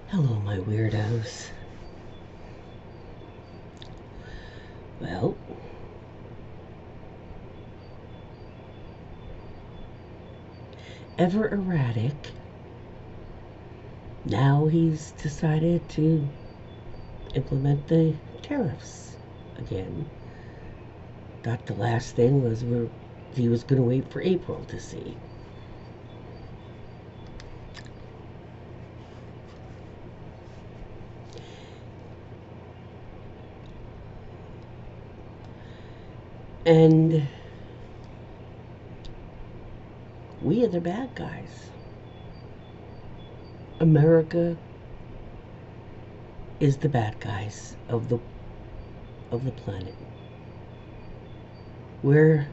Hello, my weirdos. Well, ever erratic, now he's decided to implement the tariffs again. Thought the last thing was he was going to wait for April to see. And we are the bad guys. America is the bad guys of the planet. We're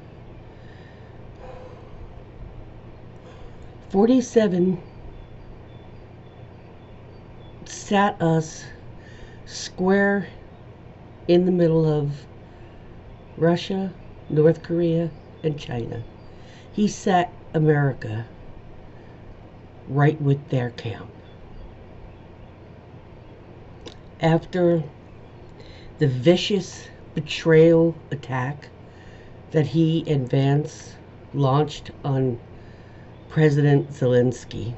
47 sat us square in the middle of Russia, North Korea, and China. He sat America right with their camp. After the vicious betrayal attack that he and Vance launched on President Zelensky,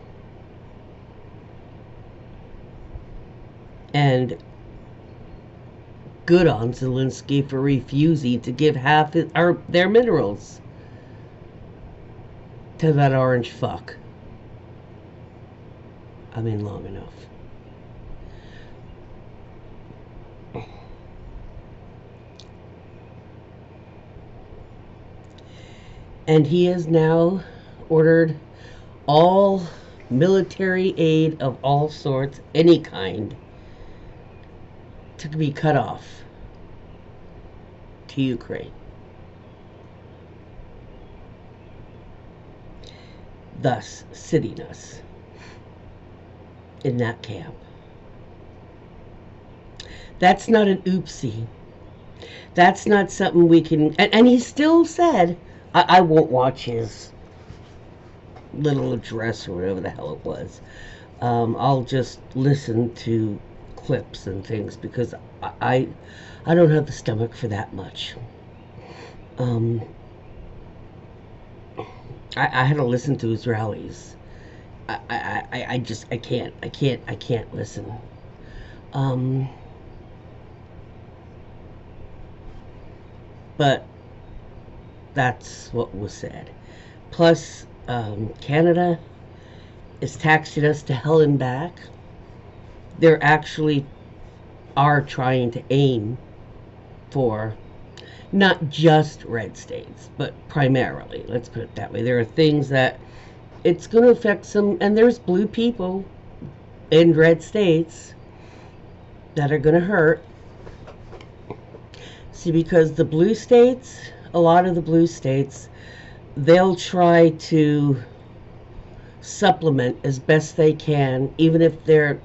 and good on Zelensky for refusing to give half their minerals to that orange fuck. I mean, long enough. And he has now ordered all military aid of all sorts, any kind, to be cut off to Ukraine. Thus, sitting us in that camp. That's not an oopsie. That's not something we can. And he still said, I won't watch his little address or whatever the hell it was. I'll just listen to clips and things because I don't have the stomach for that much. I had to listen to his rallies. I can't listen. But that's what was said. Plus, Canada is taxing us to hell and back. They're actually are trying to aim for not just red states, but primarily, let's put it that way. There are things that it's going to affect some, and there's blue people in red states that are going to hurt. See, because the blue states, a lot of the blue states, they'll try to supplement as best they can, even if their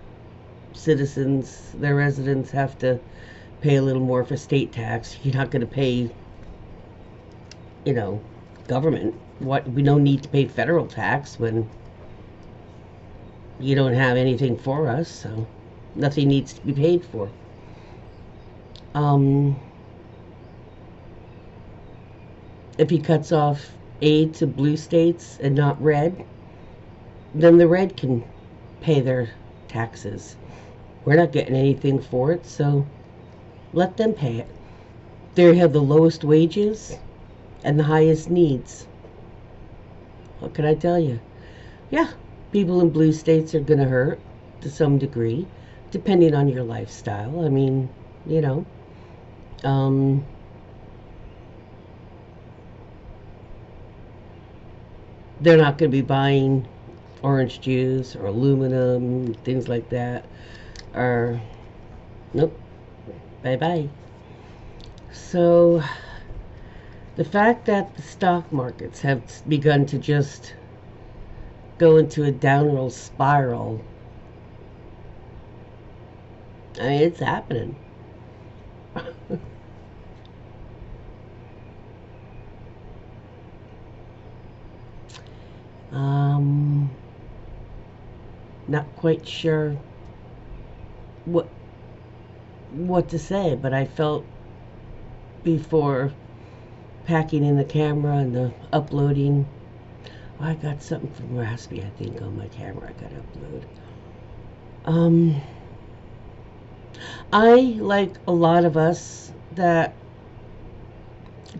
citizens, their residents have to pay a little more for state tax. You're not going to pay, government. We don't need to pay federal tax when you don't have anything for us, so nothing needs to be paid for. If he cuts off aid to blue states and not red, then the red can pay their taxes. We're not getting anything for it, so let them pay it. They have the lowest wages and the highest needs. What can I tell you? Yeah, people in blue states are going to hurt to some degree, depending on your lifestyle. I mean, they're not going to be buying orange juice or aluminum, things like that. Or, nope, bye-bye. So, the fact that the stock markets have begun to just go into a downward spiral, I mean, it's happening. not quite sure what to say, but I felt before packing in the camera and the uploading. Oh, I got something from Raspy, I think, on my camera I gotta upload. I, like a lot of us that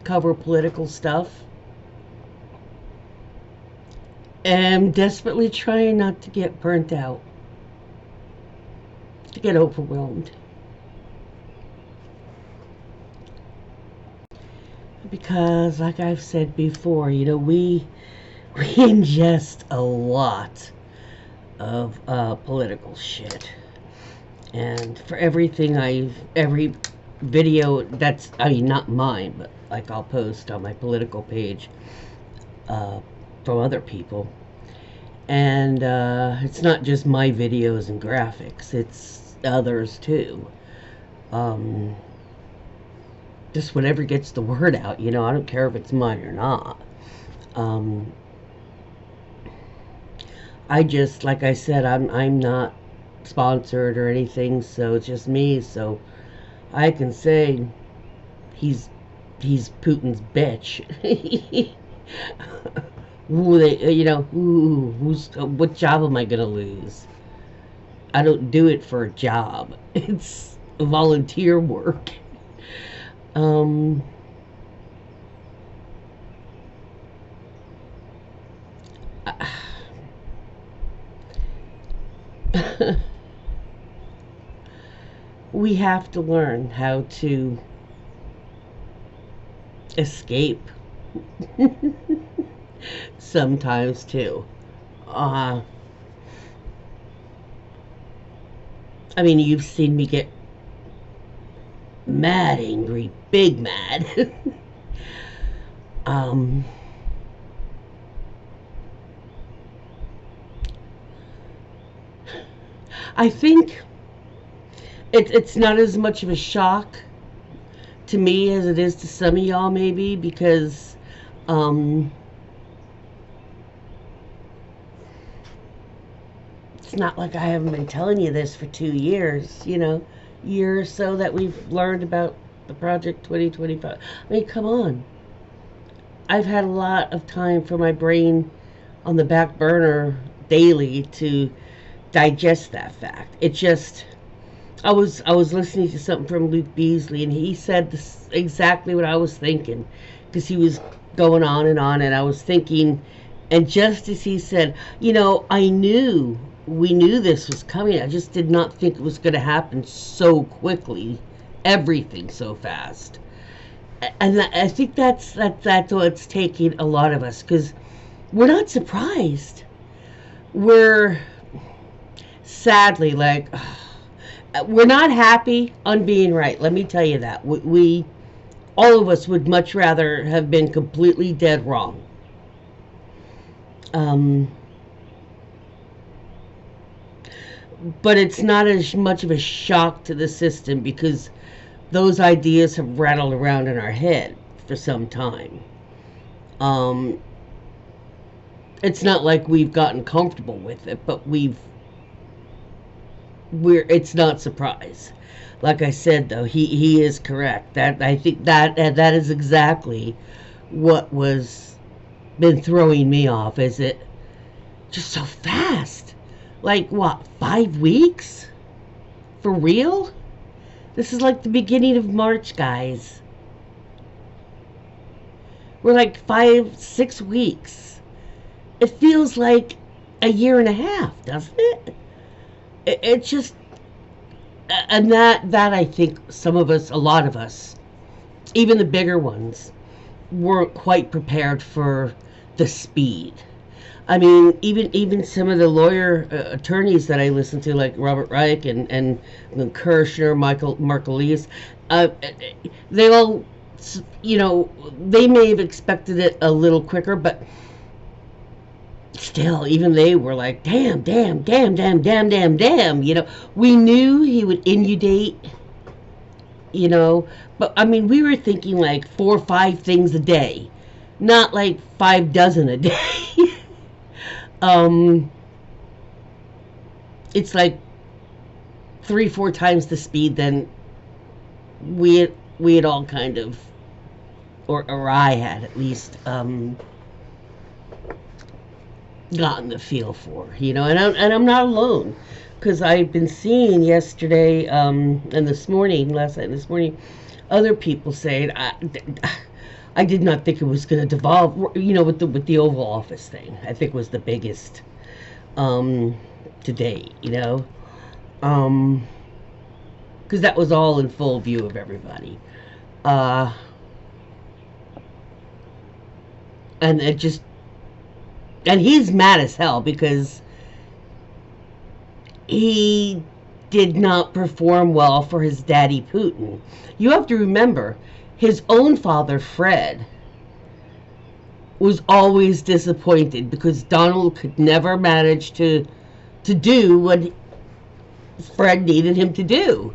cover political stuff, am desperately trying not to get burnt out, to get overwhelmed. Because, like I've said before, we ingest a lot of political shit. And for every video that's, not mine, but like I'll post on my political page from other people. And it's not just my videos and graphics, it's others too. Just whatever gets the word out, I don't care if it's mine or not. I just, like I said, I'm not sponsored or anything, so it's just me, so I can say he's Putin's bitch. What job am I gonna lose? I don't do it for a job. It's volunteer work. We have to learn how to escape sometimes too. You've seen me get mad angry, big mad. I think it's not as much of a shock to me as it is to some of y'all, maybe, because it's not like I haven't been telling you this for 2 years, year or so that we've learned about the Project 2025. Come on. I've had a lot of time for my brain on the back burner daily to digest that fact. It just, I was listening to something from Luke Beasley, and he said this, exactly what I was thinking, because he was going on, and I was thinking, and just as he said, we knew this was coming. I just did not think it was going to happen so quickly, everything so fast. And I think that's what's taking a lot of us, because we're not surprised. We're sadly, like, we're not happy on being right. Let me tell you that. We all of us would much rather have been completely dead wrong. But it's not as much of a shock to the system, because those ideas have rattled around in our head for some time. It's not like we've gotten comfortable with it, but it's not surprise. Like I said, though, he is correct. That, I think that is exactly what was been throwing me off. Is it just so fast? Like, what, 5 weeks? For real? This is like the beginning of March, guys. We're like 5-6 weeks. It feels like a year and a half, doesn't it? It just, and that I think some of us, a lot of us, even the bigger ones, weren't quite prepared for the speed. Even some of the lawyer attorneys that I listen to, like Robert Reich and Kirshner, Markelius, they all, they may have expected it a little quicker, but still, even they were like, damn. We knew he would inundate, but we were thinking like 4 or 5 things a day, not like 5 dozen a day. it's like 3-4 times the speed than we had all kind of, or I had at least, gotten the feel for, and I'm not alone, because I've been seeing yesterday, and last night and this morning, other people saying, I did not think it was going to devolve, with the Oval Office thing. I think was the biggest, today, because that was all in full view of everybody, and it just, and he's mad as hell because he did not perform well for his daddy Putin. You have to remember, his own father Fred was always disappointed because Donald could never manage to do what Fred needed him to do.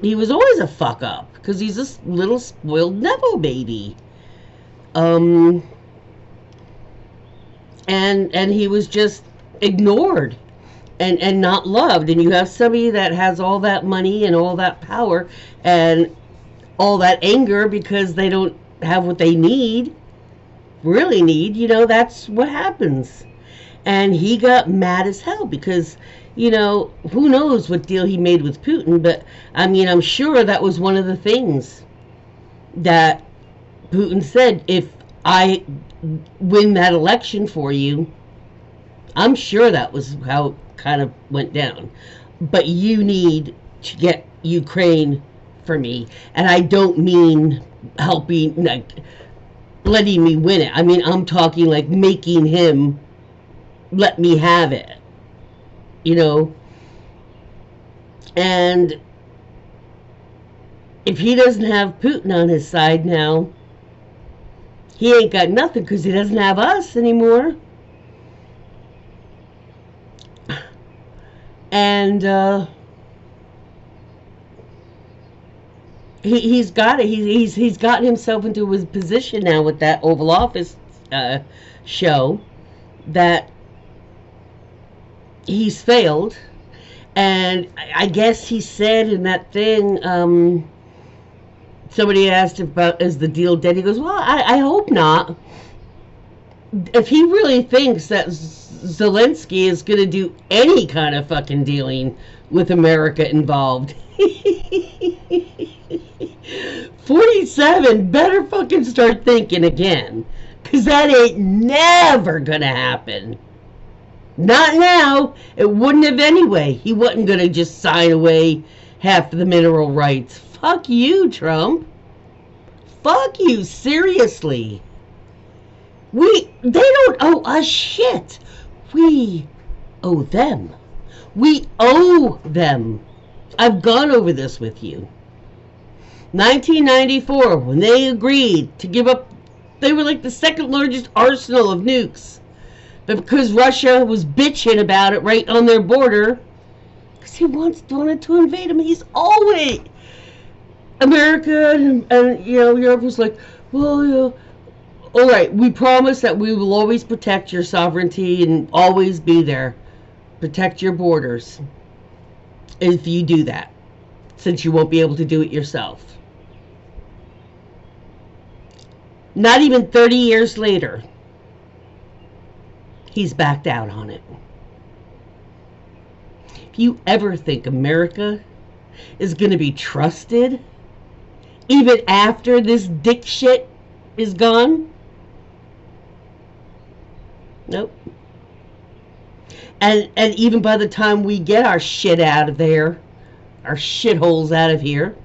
He was always a fuck up because he's a little spoiled Neville baby. And he was just ignored and not loved. And you have somebody that has all that money and all that power and all that anger because they don't have what they really need, that's what happens. And he got mad as hell because, who knows what deal he made with Putin, but I'm sure that was one of the things that Putin said, if I win that election for you, I'm sure that was how it kind of went down. But you need to get Ukraine for me. And I don't mean helping, like, letting me win it. I'm talking like making him let me have it. And if he doesn't have Putin on his side now, he ain't got nothing because he doesn't have us anymore. And he's got it. He's gotten himself into his position now with that Oval Office show that he's failed. And I guess he said in that thing, somebody asked about, is the deal dead? He goes, well, I hope not. If he really thinks that Zelensky is going to do any kind of fucking dealing with America involved, 47 better fucking start thinking again, because that ain't never going to happen. Not now. It wouldn't have anyway. He wasn't going to just sign away half of the mineral rights. Fuck you, Trump. Fuck you, seriously. They don't owe us shit. We owe them. We owe them. I've gone over this with you. 1994, when they agreed to give up, they were like the second largest arsenal of nukes. But because Russia was bitching about it right on their border, because he wanted to invade them, he's always... America and Europe was like, well, all right, we promise that we will always protect your sovereignty and always be there. Protect your borders if you do that, since you won't be able to do it yourself. Not even 30 years later, he's backed out on it. If you ever think America is going to be trusted, even after this dick shit is gone, nope. And even by the time we get our shit out of there, our shitholes out of here,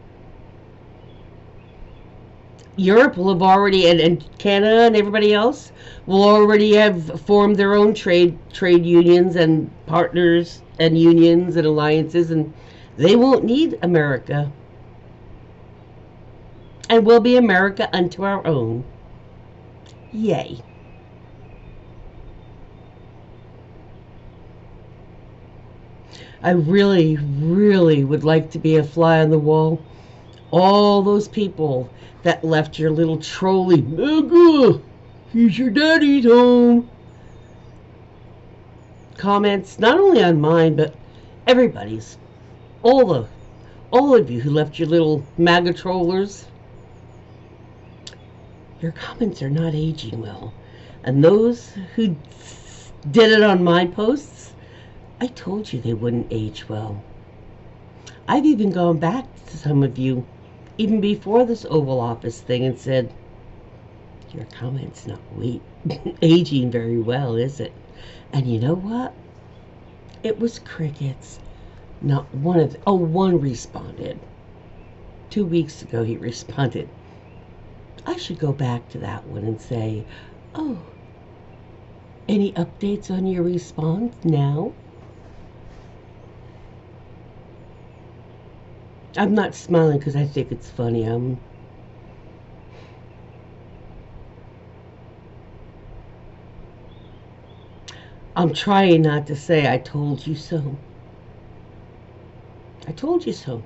Europe will have already, and Canada and everybody else will already have formed their own trade unions and partners and unions and alliances, and they won't need America. And we'll be America unto our own. Yay. I really, really would like to be a fly on the wall. All those people that left your little trolley, Mega, here's your daddy's home. comments, not only on mine, but everybody's. All the all of you who left your little MAGA trollers, your comments are not aging well. And those who did it on my posts, I told you they wouldn't age well. I've even gone back to some of you, even before this Oval Office thing, and said, your comment's not aging very well, is it? And you know what? It was crickets. Not one of one responded. 2 weeks ago he responded. I should go back to that one and say, oh, any updates on your response now? I'm not smiling because I think it's funny. I'm trying not to say I told you so. I told you so.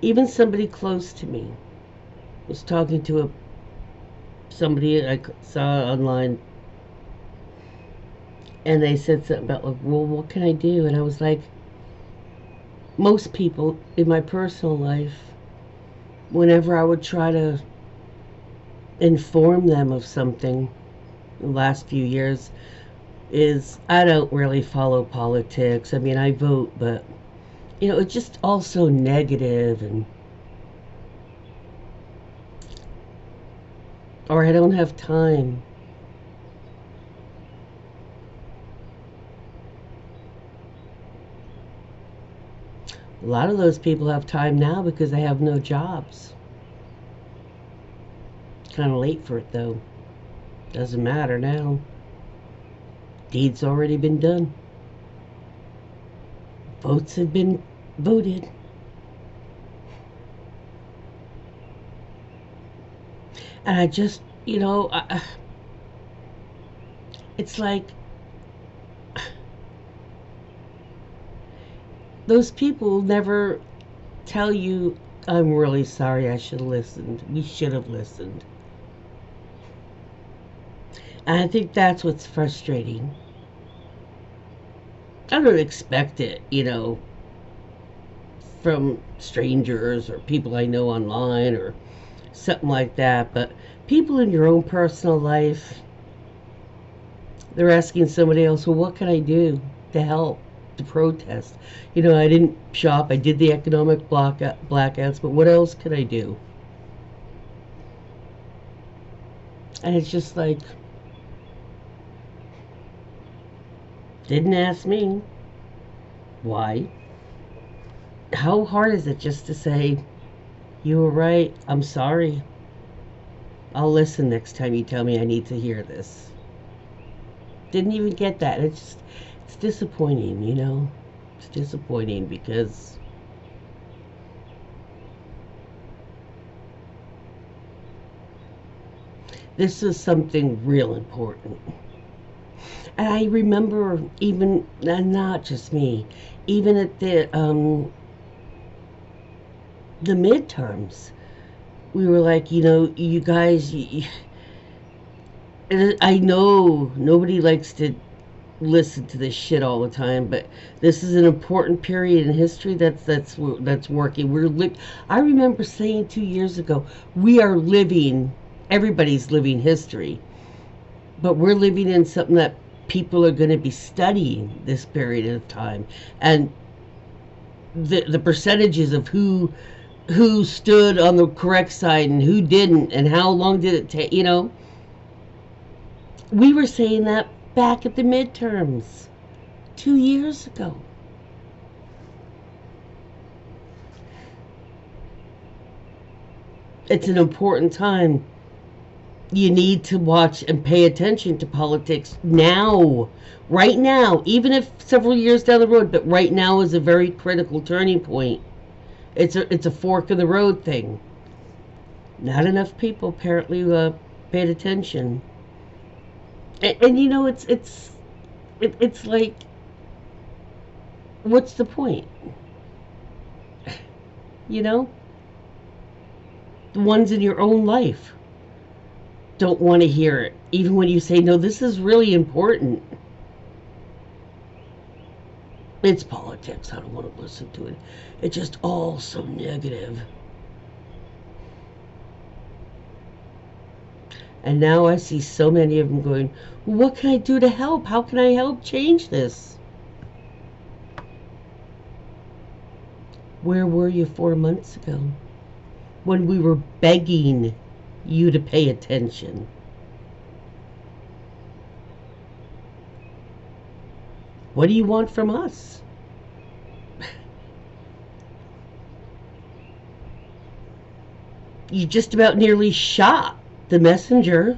Even somebody close to me was talking to somebody I saw online, and they said something about, like, well, what can I do? And I was like, most people in my personal life, whenever I would try to inform them of something the last few years, is I don't really follow politics. I mean, I vote, but it's just all so negative, or I don't have time. A lot of those people have time now because they have no jobs. Kind of late for it, though. Doesn't matter now. Deed's already been done. Votes have been voted. And I just, it's like those people never tell you, I'm really sorry, I should have listened. We should have listened. And I think that's what's frustrating. I don't expect it, from strangers or people I know online or something like that. But people in your own personal life, they're asking somebody else, well, what can I do to help, to protest? I didn't shop. I did the economic blackouts, but what else could I do? And it's just like, didn't ask me. Why? How hard is it just to say, you were right, I'm sorry. I'll listen next time you tell me I need to hear this. Didn't even get that. It's disappointing, It's disappointing because this is something real important. And I remember even, and not just me, even at the midterms, we were like, you guys, I know nobody likes to listen to this shit all the time, but this is an important period in history that's working. I remember saying 2 years ago, everybody's living history, but we're living in something that people are going to be studying this period of time, and the percentages of who stood on the correct side and who didn't, and how long did it take. We were saying that back at the midterms 2 years ago. It's an important time. You need to watch and pay attention to politics now, right now, even if several years down the road, but right now is a very critical turning point. It's a fork in the road thing. Not enough people apparently paid attention, and it's like, what's the point? The ones in your own life. don't want to hear it. Even when you say, no, this is really important. It's politics. I don't want to listen to it. It's just all so negative. And now I see so many of them going, well, what can I do to help? How can I help change this? Where were you 4 months ago when we were begging you to pay attention? What do you want from us? You just about nearly shot the messenger.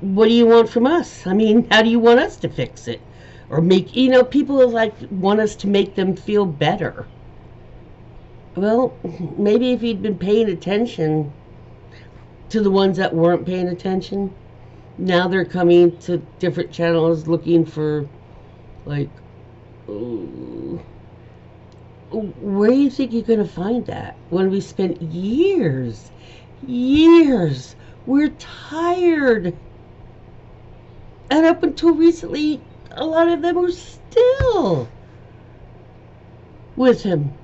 What do you want from us? I mean, how do you want us to fix it? Or make, people like want us to make them feel better. Well, maybe if you'd been paying attention to the ones that weren't paying attention, now they're coming to different channels looking for, like, ooh, where do you think you're going to find that when we spent years, we're tired. And up until recently, a lot of them were still with him.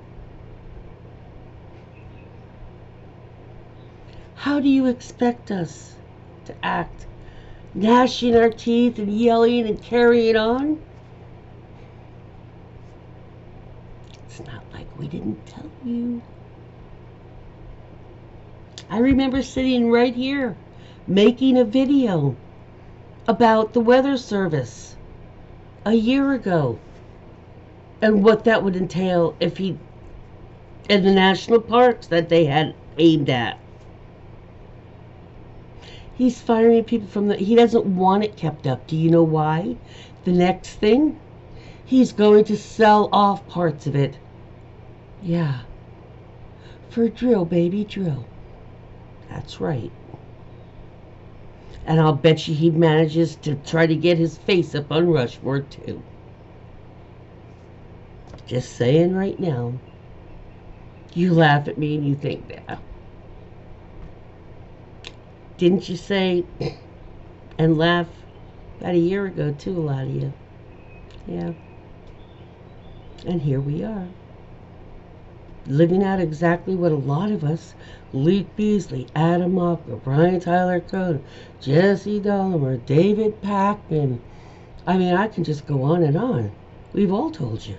How do you expect us to act? Gnashing our teeth and yelling and carrying on? It's not like we didn't tell you. I remember sitting right here making a video about the weather service a year ago and what that would entail if he in the national parks that they had aimed at. He's firing people from he doesn't want it kept up. Do you know why? The next thing, he's going to sell off parts of it. Yeah. For drill, baby, drill. That's right. And I'll bet you he manages to try to get his face up on Rushmore, too. Just saying right now. You laugh at me and you think that. Didn't you say and laugh about a year ago, too, a lot of you? Yeah. And here we are. Living out exactly what a lot of us, Luke Beasley, Adam Mocker, Brian Tyler Cohen, Jesse Dahmer, David Packman. I mean, I can just go on and on. We've all told you.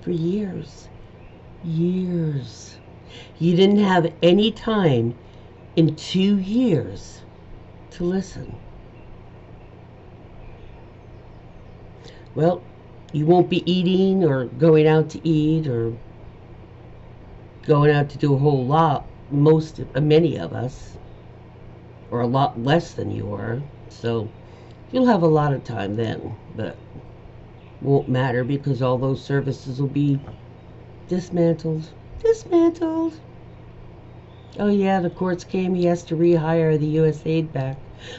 For years. Years. You didn't have any time in 2 years to listen. Well, you won't be eating or going out to eat or going out to do a whole lot, many of us, or a lot less than you are. So you'll have a lot of time then, but won't matter because all those services will be dismantled. Dismantled. Oh yeah, the courts came, he has to rehire the U.S. aid back.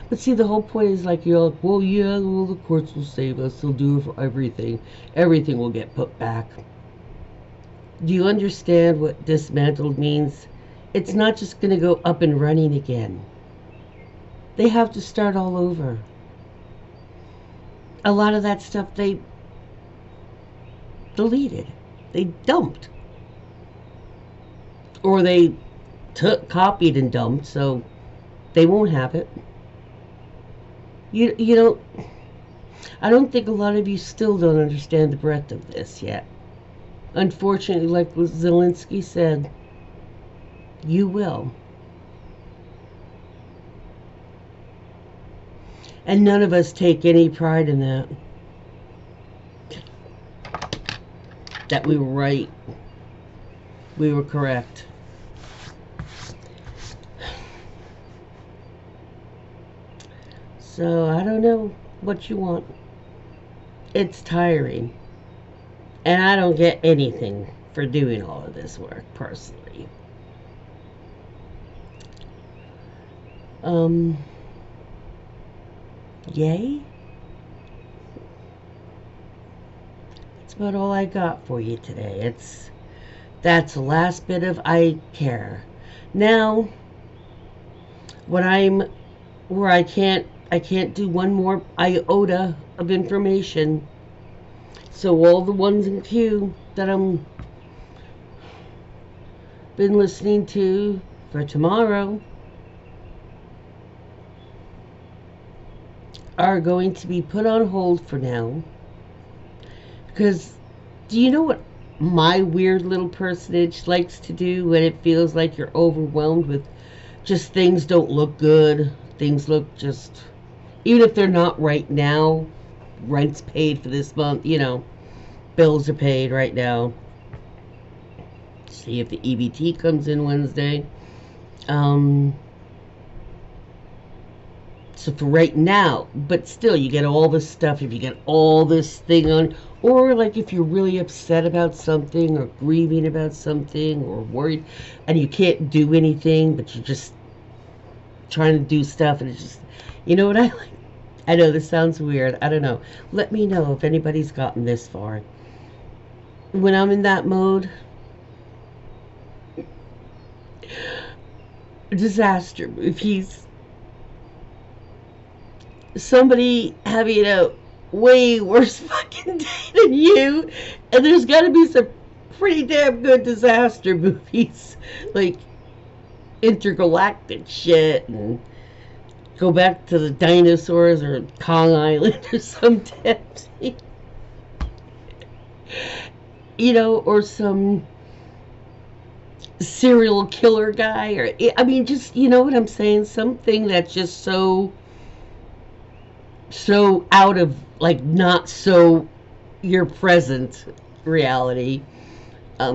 But see, the whole point is like, you're like, well, yeah, well, the courts will save us. They'll do it for everything. Everything will get put back. Do you understand what dismantled means? It's not just going to go up and running again. They have to start all over. A lot of that stuff they deleted. They dumped. Or they copied and dumped, so they won't have it. You know, I don't think a lot of you still don't understand the breadth of this yet. Unfortunately, like Zelensky said, you will. And none of us take any pride in that. That we were right. We were correct. So, I don't know what you want. It's tiring. And I don't get anything for doing all of this work, personally. Yay? That's about all I got for you today. That's the last bit of I care. Now, when I'm where I can't do one more iota of information. So all the ones in queue that I'm been listening to for tomorrow are going to be put on hold for now. Because do you know what my weird little personage likes to do when it feels like you're overwhelmed with just things don't look good? Things look just, even if they're not right now, rent's paid for this month, bills are paid right now. See if the EBT comes in Wednesday. Um, so for right now, but still, you get all this stuff. If you get all this thing on, or like if you're really upset about something, or grieving about something, or worried, and you can't do anything, but you're just trying to do stuff, and it's just, you know what I like? I know this sounds weird. I don't know. Let me know if anybody's gotten this far. When I'm in that mode, disaster movies. Somebody having a way worse fucking day than you, and there's got to be some pretty damn good disaster movies, like intergalactic shit, and go back to the dinosaurs or Kong Island or some damn thing, or some serial killer guy, or I mean, just what I'm saying, something that's just so out of, like, not so your present reality,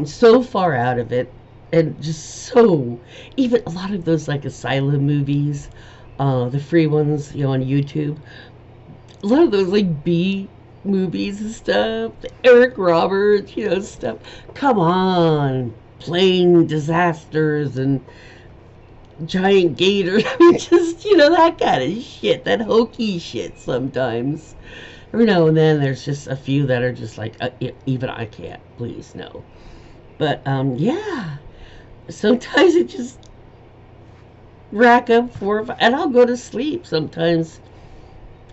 so far out of it, and just so, even a lot of those like asylum movies, the free ones, on YouTube, a lot of those like B movies and stuff, Eric Roberts, stuff. Come on, plane disasters and giant gators. I mean, just that kind of shit, that hokey shit. Sometimes, every now and then, there's just a few that are just like, even I can't. Please, no. But yeah, sometimes it just rack up 4 or 5, and I'll go to sleep sometimes.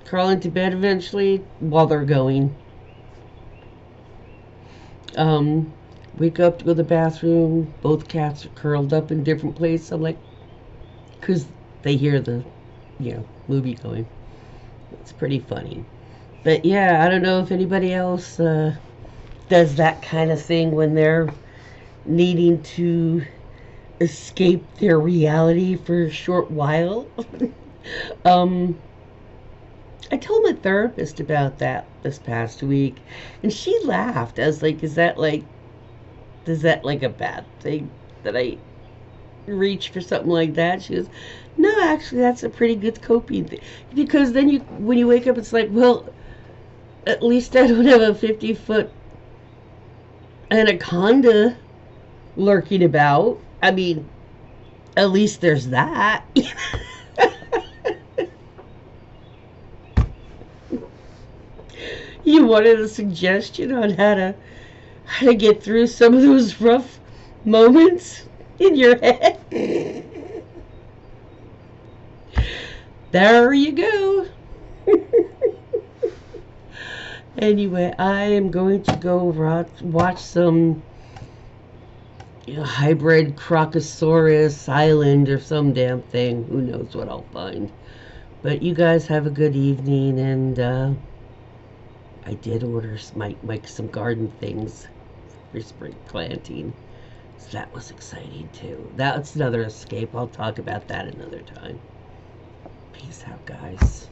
Crawl into bed eventually while they're going. Wake up to go to the bathroom. Both cats are curled up in different places. I'm like, because they hear the, movie going. It's pretty funny. But yeah, I don't know if anybody else does that kind of thing when they're needing to escape their reality for a short while. um, I told my therapist about that this past week, and she laughed. I was like, is that like a bad thing that I reach for something like that? She goes, no, actually, that's a pretty good coping thing. Because then when you wake up, it's like, well, at least I don't have a 50-foot anaconda lurking about. I mean, at least there's that. You wanted a suggestion on how to get through some of those rough moments in your head? There you go. Anyway, I am going to go watch some hybrid Crocosaurus Island or some damn thing. Who knows what I'll find. But you guys have a good evening, and I did order some garden things for spring planting. So that was exciting too. That's another escape. I'll talk about that another time. Peace out, guys.